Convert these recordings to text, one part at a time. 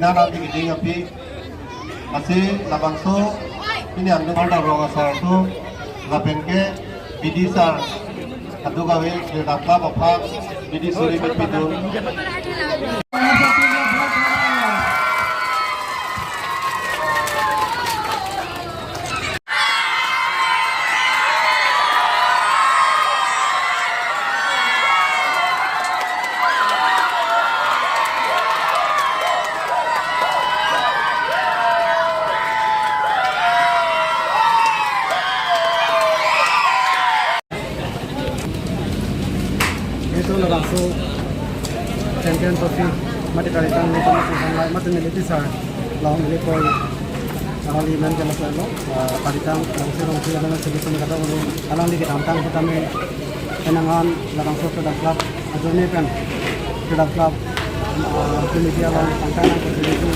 Nanti kita api masih labangso ini ambil order roga sarto lapen ke bidisar adu gawe berapa apa bidisuri betul. Itu langsung champion trophy mati kalitan itu masih sangat mati militi sah lawan milik koi alang di mana jelas lalu kalitan langsung alang sebesar kata orang alang di tantang pertama kenangan langsung sudah klub adone kan sudah klub media alang tantang itu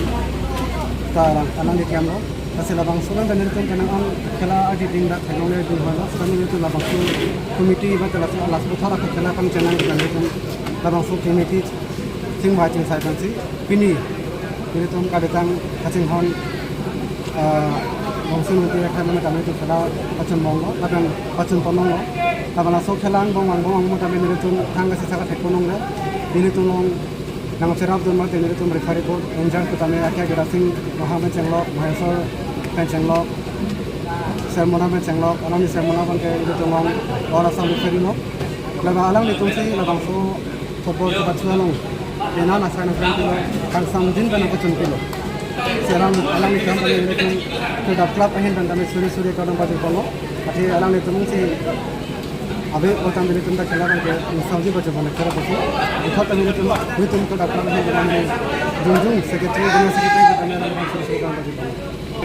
sekarang alang di kamera kasi langsung dan itu kenangan kala adi tinggal teknologi itu mana sekarang itu langsung komite iba telah langsung thora kala kan channel kan itu langsung komite sing wajib saya kan sih ini itu kadang kacing hon langsung itu ya kan kami itu kala kacang monggo kadang kacang ponong kalau langsung kelang bong mau kami itu tangga sesakat ekonomi ini tuh nang cerap tuh mau ini itu mereka itu enjoy tuh kami akhirnya gerasing Muhammad Cenglok Mahesor Cenglok sermona Cenglok alam di sermona kan kayak itu tuh orang sambil ferino lalu alam itu sih langsung football cepat sualong Ena nasa na friend kilo, kan samudin kan ako kilo. Seram alang ni kan kami itu sudah klub ahin dan kami suri kadang pasti kono. Tapi alang itu mungkin abe orang itu kita kelaran ke saudi baca mana kira betul. Itu kami itu sudah klub ahin dan kami junjung sekretari kita kami alang suri kadang pasti kono.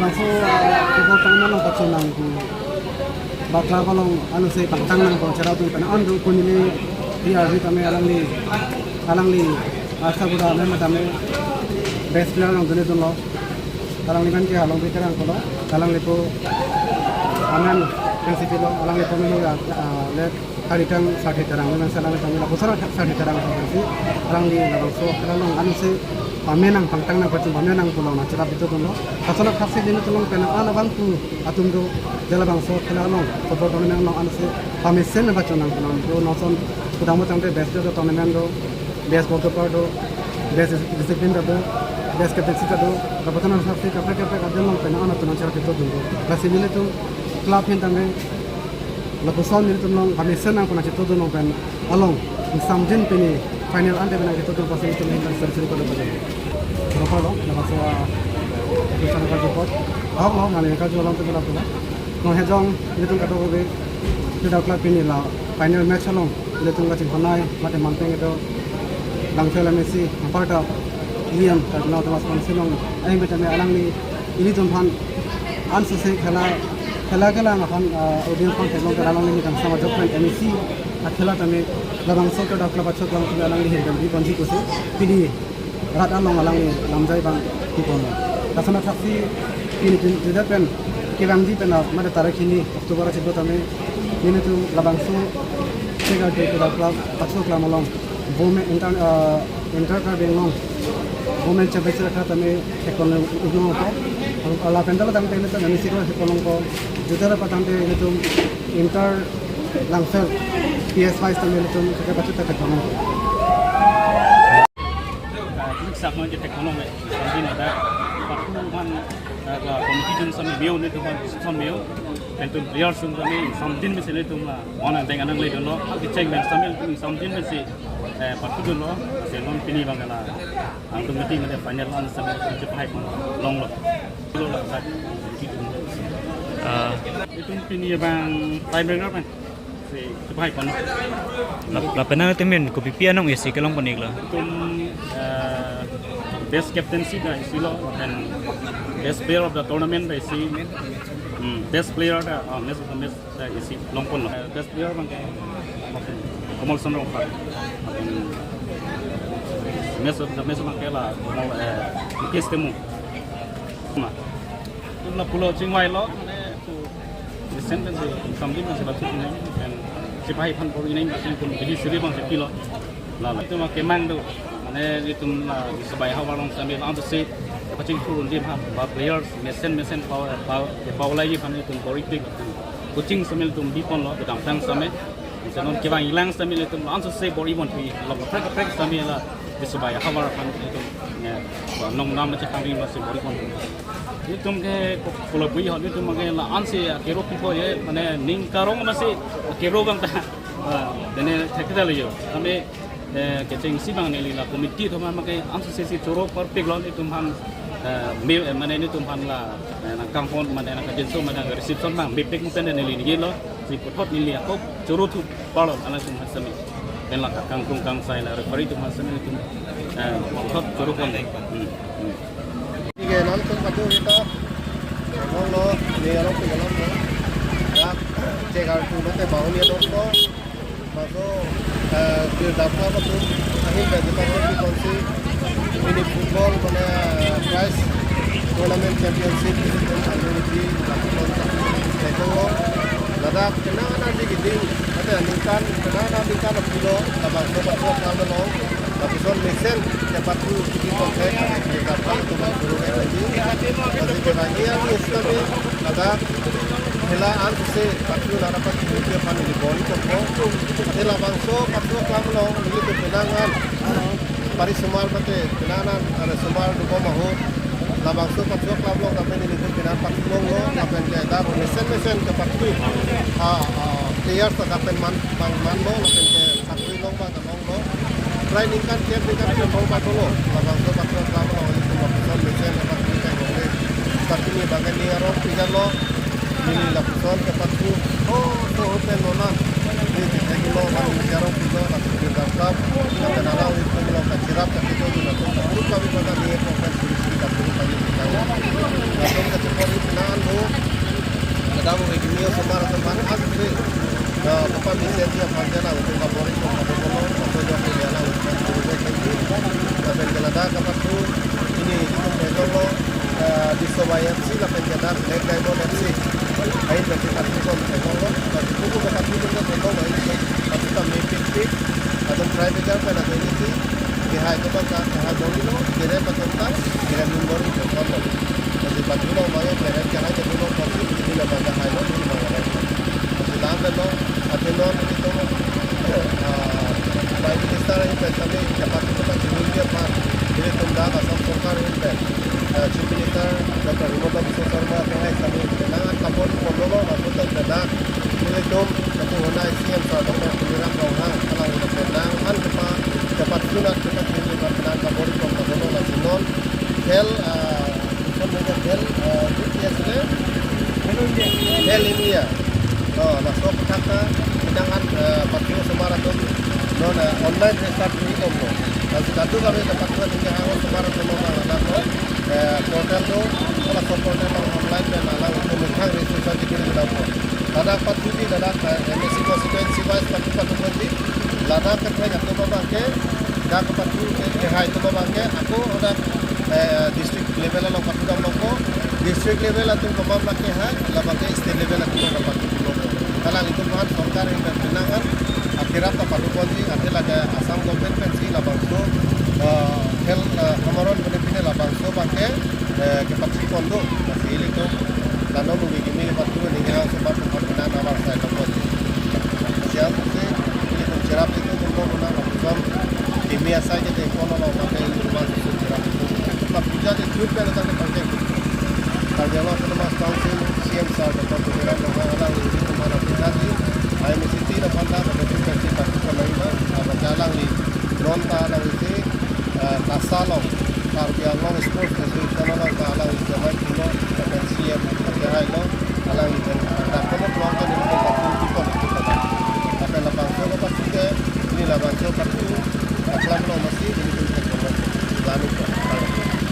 Langsung football kami nang baca nang bakla kolong anu se pantang nang ko cara tu kan andu kunili dia kami alang ni asa buda ame matame best player nang dune tunlo alang ni kan ki halong bikarang ko alang lepo aman principal alang lepo me le karitang sakhe tarang men salang kami la busara sakhe tarang ko si alang ni alang so alang anu se amenang pangtang na pacum amenang pulau na cara itu tunlo kasana khasi dinu tulong pena ana bang tu atum do jala bang so khalalong football tournament nang anu se pamesen na pacum nang do noson udamu tangte best do tournament do best goalkeeper do best discipline do best captaincy do rabatan sa fi kapre kadel nang pena ana tunang cara itu do kasi nile tu club hin tangre la poson nile tunong pamesen nang kuna itu do nang pen along samjin pini final ante bena itu tu pasti itu hin seri ko do berapa lo nama saya bisa nak jemput lo ngali ka jualan tu berapa lah no hejong itu kata ko sudah club ini lah final match along itu ngati honai mate manteng itu langsung Messi part of Liam karena temas konsilong ai betame alang ni ini tumphan ansu se khela makan audience kon telong alang ni kan sama jokran Messi akhela tame labang sokar da club achok lang alang ni hedam di konji ko se pidi rat along alang ni lamjai bang ki kono kasana thaksi ini tidak pen kirang di pen mate tarik ini Oktober chebo tame ini tu labang so sega de club achok lam along Women inter ka bengong women championship ka tame ekon ugno ko ala pendala tame tele tame sikro ekon ko jutara patante itu inter langsel PS5 tame itu ka bachata ka kono sak mo jete kono me din ada pakku man ka competition sami meu ne to sam meu tentu player sum tame samdin me sele tum ona dengan nang le dono ki check men samil samdin me se pakku dono selon pini bangala angtu meti me final an samil cepai long lo itu pini bang tiebreaker kan si cepai kono la pena temen ko pipian nong isi kelong panik la tum best captaincy da isi lo dan best player of the tournament da isi best player da match of the match da isi longpon lo best player bang Komal Sandro Pak match of the match bang kela Komal Kis Temu ma tu la pulau Chingwai lo recent kan sambil masih batu ini dan sipai pan poli ini masih pun jadi seri bang sepi lo lalu itu mak kemang tu mana itu sebagai hal orang sambil antus sih coaching turun dia bah players mesin power lagi pan itu politik coaching sambil tu bipon lo dalam tang sambil misalnya kita hilang sambil itu antus sih bori pun tu lo prek sambil lah sebagai hal orang pan itu nong nam macam kami masih bori pun itu ke kalau bui hal itu mungkin lah ansi kero people ya mana ningkarong masih kero bang dah dan kita lagi kami kecing si bang ni lah komiti tu mungkin ansi sesi coro perfect lah itu mana ini tu lah nak kampung mana nak kajian so mana reception bang bebek mungkin ni ni lo si putot ni aku coro tu parlo anak tu macam ni dan lah kangkung kang saya lah referee tu macam ni tu putot coro pun Sige, nonton patu kita. Ngomong lo, ni orang tu jalan lo. Ya, cek kartu nanti bahu ni orang lo. Masuk, dia dapat patu. Akhir dari patu konsi ini football mana prize tournament championship itu Amerika lakukan itu lo. Ladak kenangan nanti gitu. Ada ningkan kenangan nanti kan kilo. Labang tu patu kamu lo. Lapisan mesin dapat tu kita kontak kita bantu bantu lagi. Jadi lagi yang istri ada helaan se patu dapat kita pani di bawah itu. Hela bangso patu kamu lo itu kenangan. Paris semua pate kenangan ada semua dua mahu. La bangso patu kamu lo tapi ini itu kenangan patu lo apa yang dia dah mesin dapat tu. Players dapat man lo tapi satu lo pada lo. Training kan tiap kita mau pakai lo, labang tu pakai selama lo itu lapisan mesin lepas kita boleh. Tapi ni bagian ni orang tiga lo, ini lapisan cepat tu. Tu hotel lo nak, ni tiga kilo baru jarang kilo lapisan kita sab. Kita dalam itu kilo kacirap tapi tu tu lapisan. Terus kami pada ni proses polisi tapi kami kita. Lapisan kecepat itu nan tu. Ada mau begini semua tempat asli. Tempat mesin dia panjang lah untuk kaporin kalau atau jauh dia lah untuk berubah tinggi. Tapi kalau dah tempat tu ini itu mengolo di Surabaya sih lah penjadar leg diamond FC. Air dari kaki pun mengolo. Tapi tu juga kaki pun mengolo itu. Tapi kami pikir atau private jar pada ini sih. Dia itu kan hal dulu kira betul kira nombor itu mengolo. Jadi baju lo malah kira kira jadi lo kopi itu lah pada hal lo ini mengolo. Lama lo, ada lo itu baik kita ini kami dapat kita jumlah apa, jadi tunda asam sokar ini, jumlah kita Himata Biswa Sharma kami kenangan kapol pembawa atau tidak, jadi dom satu hona ICM sahaja pengiram orang kalau kita kenangan dapat sunat kita ini kenangan kapol pembawa nasional, hel hel India. Masuk kata kenangan patu semaratun non online restart ini kombo. Dan satu kami dapat dua tinggal awal semaratun orang anak portal tu kalau portal online dan alang untuk menghalang registrasi di kiri dalam. Lada patu di lada MSC konstituensi wise patu nanti lada kerja atau bangke dah patu kerja itu bangke aku ada district level lo patu dalam lo district level atau kemam bangke hai labangke state level atau dapat kalau itu bahan sorkar yang berkenangan akhirat apa lupaji adalah ada asam government pensi labangso hel kamaron benar-benar labangso pakai kepati kondo masih itu lalu begini lepas itu dengan sebab pembangunan awal saya lupaji siap sih itu cerap itu untuk menang langsung kimia saja di kono lo pakai rumah susu cerap itu sebab juga di trip yang datang pakai kalau kita mas council CM sah dapat pemilihan orang itu mana aplikasi IMCT dapat ada aplikasi pasti pelaina apa jalan di non tanah itu kasalong karbiang long sports